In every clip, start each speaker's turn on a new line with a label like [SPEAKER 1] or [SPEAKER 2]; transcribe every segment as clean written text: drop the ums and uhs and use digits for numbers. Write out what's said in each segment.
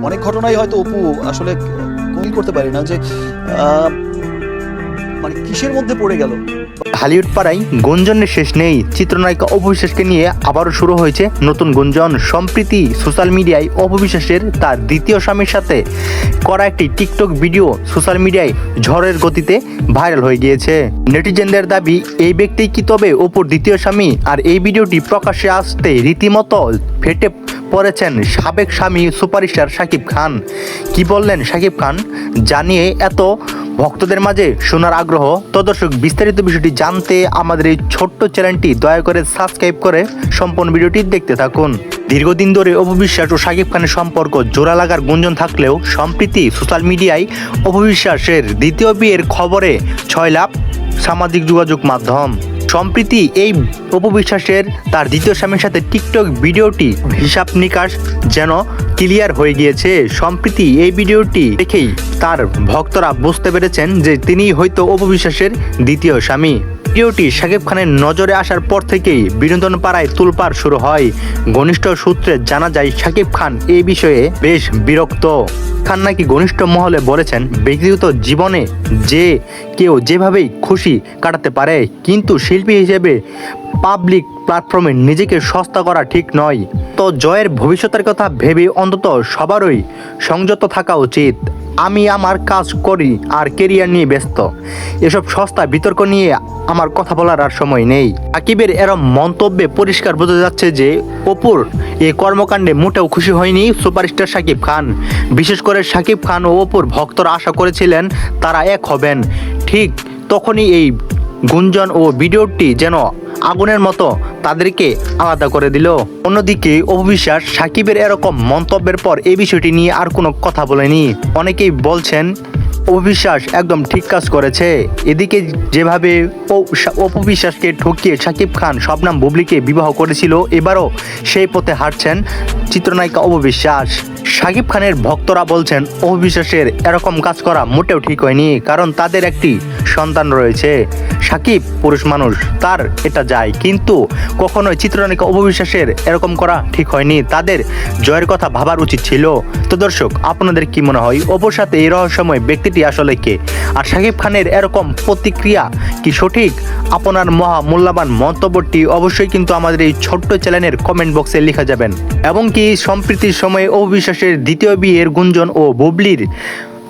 [SPEAKER 1] অনেক ঘটনাই হয়তো অপু আসলে কমিল করতে পারি না যে মানে কিসের মধ্যে পড়ে গেল।
[SPEAKER 2] হলিউড পাড়ায় গুঞ্জনের শেষ নেই। চিত্রনায়িকা অপু বিশ্বাসকে নিয়ে আবারও শুরু হয়েছে নতুন গুঞ্জন। সম্প্রতি সোশ্যাল মিডিয়ায় অপু বিশ্বাসের তার দ্বিতীয় স্বামীর সাথে করা একটি টিকটক ভিডিও সোশ্যাল মিডিয়ায় ঝড়ের গতিতে ভাইরাল হয়ে গিয়েছে। নেটিজেনদের দাবি, এই ব্যক্তি কি তবে অপুর দ্বিতীয় স্বামী? আর এই ভিডিওটি প্রকাশ্যে আসতে রীতিমতো ফেটে পড়েছেন সাবেক স্বামী সুপারস্টার শাকিব খান। কি বললেন শাকিব খান জানিয়ে এত ভক্তদের মাঝে শোনার আগ্রহ? তো দর্শক, বিস্তারিত বিষয়টি জানতে আমাদের এই ছোট্ট চ্যানেলটি দয়া করে সাবস্ক্রাইব করে সম্পূর্ণ ভিডিওটি দেখতে থাকুন। দীর্ঘদিন ধরে অপু বিশ্বাস ও শাকিব খানের সম্পর্ক জোড়া লাগার গুঞ্জন থাকলেও সম্প্রতি সোশ্যাল মিডিয়ায় অপু বিশ্বাসের দ্বিতীয় বিয়ের খবরে ছয়লাভ সামাজিক যোগাযোগ মাধ্যম। সম্প্রতি এই অপু বিশ্বাসের তার দ্বিতীয় স্বামীর সাথে টিকটক ভিডিওটি হিসাব নিকাশ যেন ক্লিয়ার হয়ে গিয়েছে। সম্প্রতি এই ভিডিওটি দেখেই তার ভক্তরা বুঝতে পেরেছেন যে তিনি হয়তো অপু বিশ্বাসের দ্বিতীয় স্বামী। ভিডিওটি শাকিব খানের নজরে আসার পর থেকেই বিনোদন পাড়ায় তোলপাড় শুরু হয়। ঘনিষ্ঠ সূত্রে জানা যায় শাকিব খান এই বিষয়ে বেশ বিরক্ত। খান নাকি ঘনিষ্ঠ মহলে বলেছেন, ব্যক্তিগত জীবনে যে কেউ যেভাবেই খুশি কাটাতে পারে, কিন্তু শিল্পী হিসেবে পাবলিক প্ল্যাটফর্মে নিজেকে সস্তা করা ঠিক নয়। তো জয়ের ভবিষ্যতের কথা ভেবে অন্তত সবারই সংযত থাকা উচিত। আমি আমার কাজ করি আর কেরিয়ার নিয়ে ব্যস্ত। এসব সস্তা বিতর্ক নিয়ে আমার কথা বলার আর সময় নেই। সাকিবের এরম মন্তব্যে পরিষ্কার বোঝা যাচ্ছে যে অপুর এই কর্মকাণ্ডে মোটেও খুশি হয়নি সুপারস্টার শাকিব খান। বিশেষ করে শাকিব খান ও অপুর ভক্তরা আশা করেছিলেন তারা এক হবেন। ঠিক তখনই এই গুঞ্জন ও ভিডিওটি যেন আগুনের মতো তাদেরকে আলাদা করে দিল। অন্যদিকে অপু বিশ্বাস সাকিবের এরকম মন্তব্যের পর এই বিষয়টি নিয়ে আর কোনো কথা বলেনি। অনেকেই বলছেন অপু বিশ্বাস একদম ঠিক কাজ করেছে। এদিকে যেভাবে অপু বিশ্বাসকে ঠকিয়ে শাকিব খান শবনম বুবলিকে বিবাহ করেছিল, এবারও সেই পথে হাঁটছেন চিত্রনায়িকা অপু বিশ্বাস। শাকিব খানের ভক্তরা বলছেন অপু বিশ্বাসের এরকম কাজ করা মোটেও ঠিক হয়নি, কারণ তাদের একটি সন্তান রয়েছে। শাকিব পুরুষ মানুষ, তার এটা যায়, কিন্তু কখনোই চিত্রনায়িকা অপু বিশ্বাসের এরকম করা ঠিক হয়নি। তাদের জয়ের কথা ভাবার উচিত ছিল। তো দর্শক, আপনাদের কি মনে হয় অপুর সাথে এই রহস্যময় ব্যক্তিটি আসলে কে? আর শাকিব খানের এরকম প্রতিক্রিয়া কি সঠিক? আপনার মূল্যবান মন্তব্যটি অবশ্যই কিন্তু আমাদের এই ছোট্ট চ্যানেলের কমেন্ট বক্সে লিখে যাবেন। এবং কি সম্প্রতির সময়ে অপু বিশ্বাসের দ্বিতীয় বিয়ের গুঞ্জন ও বুবলির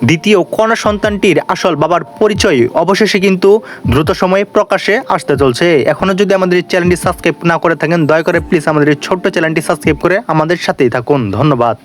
[SPEAKER 2] দ্বিতীয় কন্যা সন্তানটির আসল বাবার পরিচয় অবশেষে কিন্তু দ্রুত সময়ে প্রকাশে আসতে চলছে। এখনও যদি আমাদের এই চ্যানেলটি সাবস্ক্রাইব না করে থাকেন, দয়া করে প্লিজ আমাদের এই ছোট্ট চ্যানেলটি সাবস্ক্রাইব করে আমাদের সাথেই থাকুন। ধন্যবাদ।